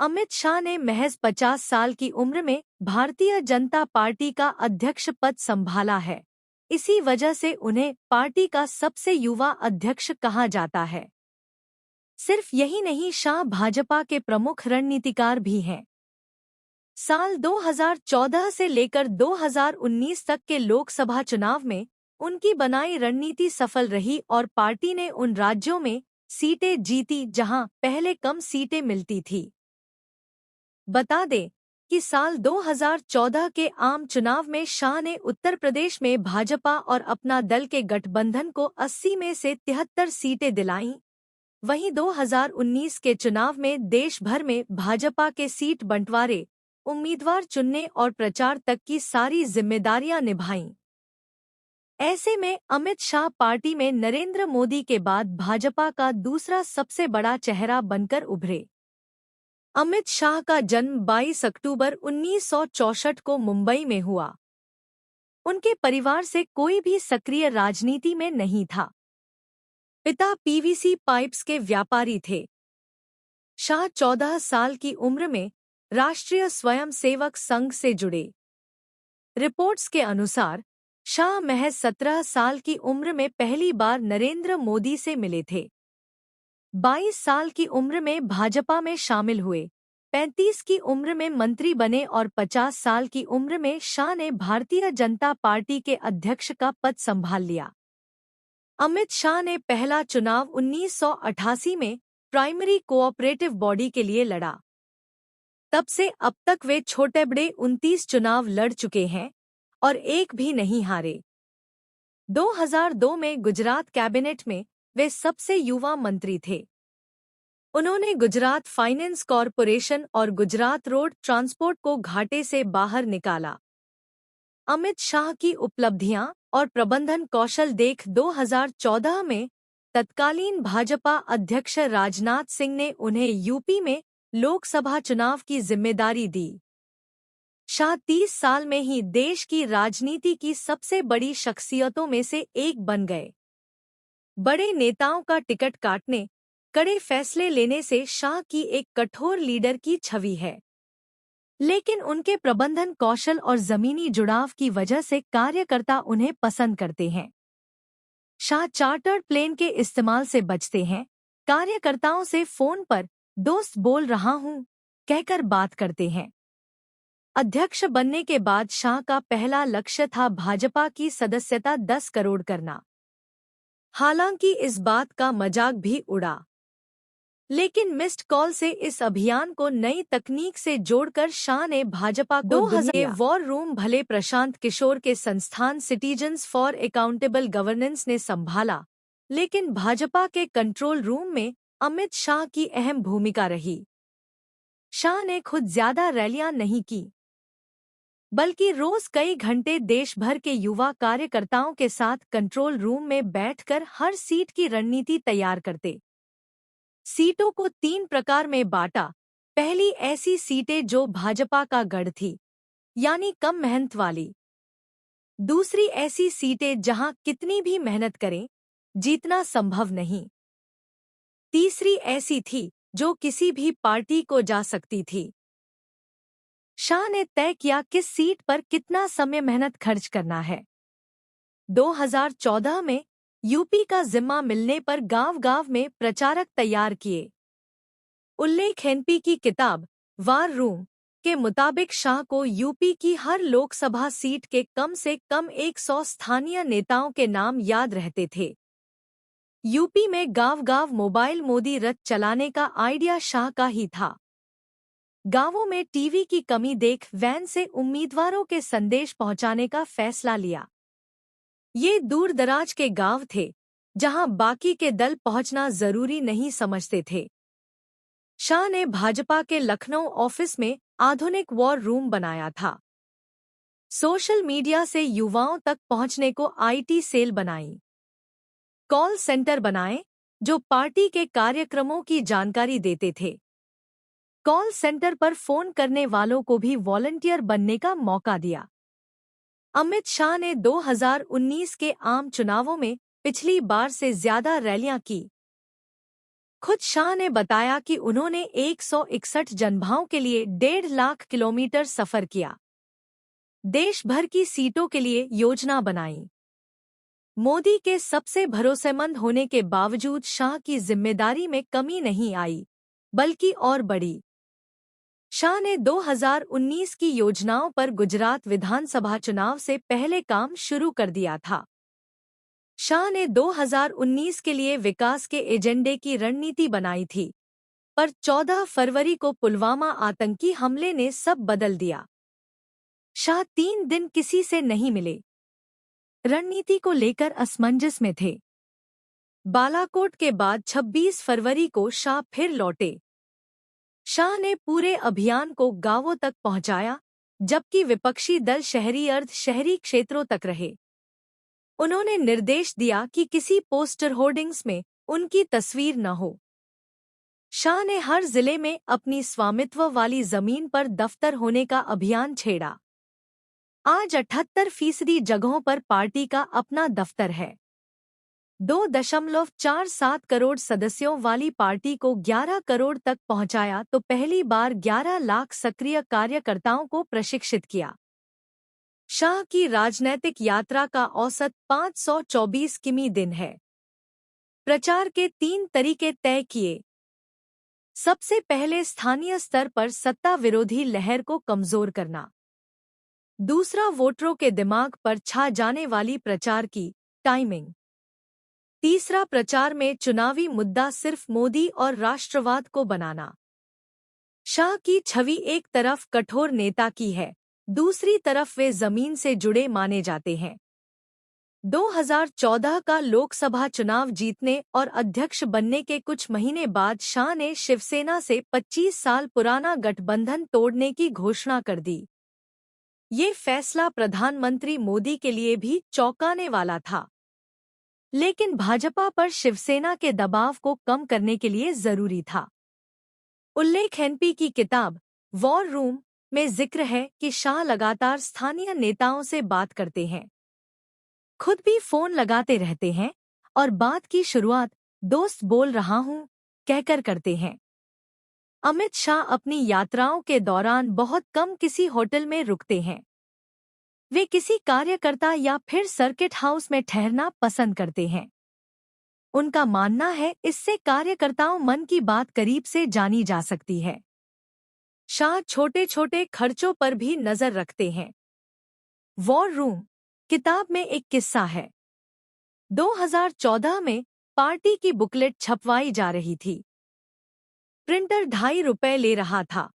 अमित शाह ने महज 50 साल की उम्र में भारतीय जनता पार्टी का अध्यक्ष पद संभाला है। इसी वजह से उन्हें पार्टी का सबसे युवा अध्यक्ष कहा जाता है। सिर्फ यही नहीं, शाह भाजपा के प्रमुख रणनीतिकार भी हैं। साल 2014 से लेकर 2019 तक के लोकसभा चुनाव में उनकी बनाई रणनीति सफल रही और पार्टी ने उन राज्यों में सीटें जीती जहां पहले कम सीटें मिलती थी। बता दें कि साल 2014 के आम चुनाव में शाह ने उत्तर प्रदेश में भाजपा और अपना दल के गठबंधन को 80 में से 73 सीटें दिलाईं। वहीं 2019 के चुनाव में देश भर में भाजपा के सीट बंटवारे, उम्मीदवार चुनने और प्रचार तक की सारी जिम्मेदारियां निभाईं। ऐसे में अमित शाह पार्टी में नरेंद्र मोदी के बाद भाजपा का दूसरा सबसे बड़ा चेहरा बनकर उभरे। अमित शाह का जन्म 22 अक्टूबर 1964 को मुंबई में हुआ। उनके परिवार से कोई भी सक्रिय राजनीति में नहीं था। पिता पीवीसी पाइप्स के व्यापारी थे। शाह 14 साल की उम्र में राष्ट्रीय स्वयंसेवक संघ से जुड़े। रिपोर्ट्स के अनुसार शाह महज 17 साल की उम्र में पहली बार नरेंद्र मोदी से मिले थे। 22 साल की उम्र में भाजपा में शामिल हुए, 35 की उम्र में मंत्री बने और 50 साल की उम्र में शाह ने भारतीय जनता पार्टी के अध्यक्ष का पद संभाल लिया। अमित शाह ने पहला चुनाव 1988 में प्राइमरी कोऑपरेटिव बॉडी के लिए लड़ा। तब से अब तक वे छोटे बड़े 29 चुनाव लड़ चुके हैं और एक भी नहीं हारे। 2002 में गुजरात कैबिनेट में वे सबसे युवा मंत्री थे। उन्होंने गुजरात फाइनेंस कॉरपोरेशन और गुजरात रोड ट्रांसपोर्ट को घाटे से बाहर निकाला। अमित शाह की उपलब्धियां और प्रबंधन कौशल देख 2014 में तत्कालीन भाजपा अध्यक्ष राजनाथ सिंह ने उन्हें यूपी में लोकसभा चुनाव की जिम्मेदारी दी। शाह 30 साल में ही देश की राजनीति की सबसे बड़ी शख्सियतों में से एक बन गए। बड़े नेताओं का टिकट काटने, कड़े फैसले लेने से शाह की एक कठोर लीडर की छवि है, लेकिन उनके प्रबंधन कौशल और जमीनी जुड़ाव की वजह से कार्यकर्ता उन्हें पसंद करते हैं। शाह चार्टर्ड प्लेन के इस्तेमाल से बचते हैं, कार्यकर्ताओं से फोन पर दोस्त बोल रहा हूं कहकर बात करते हैं। अध्यक्ष बनने के बाद शाह का पहला लक्ष्य था भाजपा की सदस्यता 10 करोड़ करना। हालांकि इस बात का मजाक भी उड़ा, लेकिन मिस्ड कॉल से इस अभियान को नई तकनीक से जोड़कर शाह ने भाजपा को 2000 वॉर रूम भले प्रशांत किशोर के संस्थान सिटीजन्स फॉर अकाउंटेबल गवर्नेंस ने संभाला, लेकिन भाजपा के कंट्रोल रूम में अमित शाह की अहम भूमिका रही। शाह ने खुद ज्यादा रैलियां नहीं की, बल्कि रोज कई घंटे देश भर के युवा कार्यकर्ताओं के साथ कंट्रोल रूम में बैठकर हर सीट की रणनीति तैयार करते। सीटों को 3 प्रकार में बांटा। पहली, ऐसी सीटें जो भाजपा का गढ़ थी, यानी कम मेहनत वाली। दूसरी, ऐसी सीटें जहां कितनी भी मेहनत करें जीतना संभव नहीं। तीसरी ऐसी थी जो किसी भी पार्टी को जा सकती थी। शाह ने तय किया किस सीट पर कितना समय मेहनत खर्च करना है। 2014 में यूपी का जिम्मा मिलने पर गांव-गांव में प्रचारक तैयार किए। उल्लेख एनपी की किताब वार रूम के मुताबिक शाह को यूपी की हर लोकसभा सीट के कम से कम 100 स्थानीय नेताओं के नाम याद रहते थे। यूपी में गांव-गांव मोबाइल मोदी रथ चलाने का आइडिया शाह का ही था। गांवों में टीवी की कमी देख वैन से उम्मीदवारों के संदेश पहुंचाने का फैसला लिया। ये दूर दराज के गांव थे जहां बाकी के दल पहुंचना जरूरी नहीं समझते थे। शाह ने भाजपा के लखनऊ ऑफिस में आधुनिक वॉर रूम बनाया था। सोशल मीडिया से युवाओं तक पहुंचने को आईटी सेल बनाई। कॉल सेंटर बनाए जो पार्टी के कार्यक्रमों की जानकारी देते थे। कॉल सेंटर पर फोन करने वालों को भी वॉलंटियर बनने का मौका दिया। अमित शाह ने 2019 के आम चुनावों में पिछली बार से ज्यादा रैलियां की। खुद शाह ने बताया कि उन्होंने 161 जनभाओं के लिए 1.5 लाख किलोमीटर सफर किया, देश भर की सीटों के लिए योजना बनाई। मोदी के सबसे भरोसेमंद होने के बावजूद शाह की जिम्मेदारी में कमी नहीं आई, बल्कि और बढ़ी। शाह ने 2019 की योजनाओं पर गुजरात विधानसभा चुनाव से पहले काम शुरू कर दिया था। शाह ने 2019 के लिए विकास के एजेंडे की रणनीति बनाई थी, पर 14 फरवरी को पुलवामा आतंकी हमले ने सब बदल दिया। शाह 3 दिन किसी से नहीं मिले, रणनीति को लेकर असमंजस में थे। बालाकोट के बाद 26 फरवरी को शाह फिर लौटे। शाह ने पूरे अभियान को गांवों तक पहुंचाया, जबकि विपक्षी दल शहरी अर्ध शहरी क्षेत्रों तक रहे। उन्होंने निर्देश दिया कि किसी पोस्टर होर्डिंग्स में उनकी तस्वीर न हो। शाह ने हर जिले में अपनी स्वामित्व वाली जमीन पर दफ्तर होने का अभियान छेड़ा। आज 78% जगहों पर पार्टी का अपना दफ्तर है। 2.47 करोड़ सदस्यों वाली पार्टी को 11 करोड़ तक पहुंचाया तो पहली बार 11 लाख सक्रिय कार्यकर्ताओं को प्रशिक्षित किया। शाह की राजनैतिक यात्रा का औसत 524 किमी दिन है। प्रचार के 3 तरीके तय किए। सबसे पहले स्थानीय स्तर पर सत्ता विरोधी लहर को कमजोर करना। दूसरा, वोटरों के दिमाग पर छा जाने वाली प्रचार की टाइमिंग। तीसरा, प्रचार में चुनावी मुद्दा सिर्फ मोदी और राष्ट्रवाद को बनाना। शाह की छवि एक तरफ कठोर नेता की है, दूसरी तरफ वे जमीन से जुड़े माने जाते हैं। 2014 का लोकसभा चुनाव जीतने और अध्यक्ष बनने के कुछ महीने बाद शाह ने शिवसेना से 25 साल पुराना गठबंधन तोड़ने की घोषणा कर दी। ये फैसला प्रधानमंत्री मोदी के लिए भी चौंकाने वाला था, लेकिन भाजपा पर शिवसेना के दबाव को कम करने के लिए जरूरी था। उल्लेख एनपी की किताब वॉर रूम में जिक्र है कि शाह लगातार स्थानीय नेताओं से बात करते हैं, खुद भी फोन लगाते रहते हैं और बात की शुरुआत दोस्त बोल रहा हूं कहकर करते हैं। अमित शाह अपनी यात्राओं के दौरान बहुत कम किसी होटल में रुकते हैं। वे किसी कार्यकर्ता या फिर सर्किट हाउस में ठहरना पसंद करते हैं। उनका मानना है इससे कार्यकर्ताओं मन की बात करीब से जानी जा सकती है। शाह छोटे छोटे खर्चों पर भी नजर रखते हैं। वॉर रूम किताब में एक किस्सा है। 2014 में पार्टी की बुकलेट छपवाई जा रही थी। प्रिंटर 2.5 रुपए ले रहा था,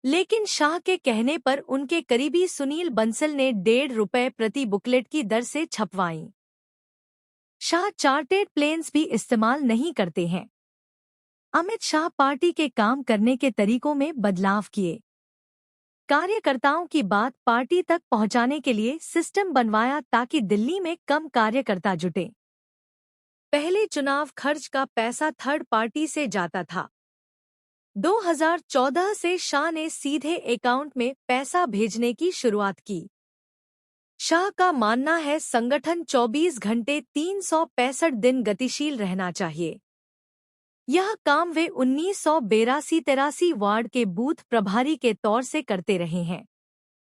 लेकिन शाह के कहने पर उनके करीबी सुनील बंसल ने 1.5 रुपए प्रति बुकलेट की दर से छपवाई। शाह चार्टेड प्लेन्स भी इस्तेमाल नहीं करते हैं। अमित शाह पार्टी के काम करने के तरीकों में बदलाव किए। कार्यकर्ताओं की बात पार्टी तक पहुंचाने के लिए सिस्टम बनवाया ताकि दिल्ली में कम कार्यकर्ता जुटे। पहले चुनाव खर्च का पैसा थर्ड पार्टी से जाता था। 2014 से शाह ने सीधे अकाउंट में पैसा भेजने की शुरुआत की। शाह का मानना है संगठन 24 घंटे 365 दिन गतिशील रहना चाहिए। यह काम वे 1982-83 वार्ड के बूथ प्रभारी के तौर से करते रहे हैं।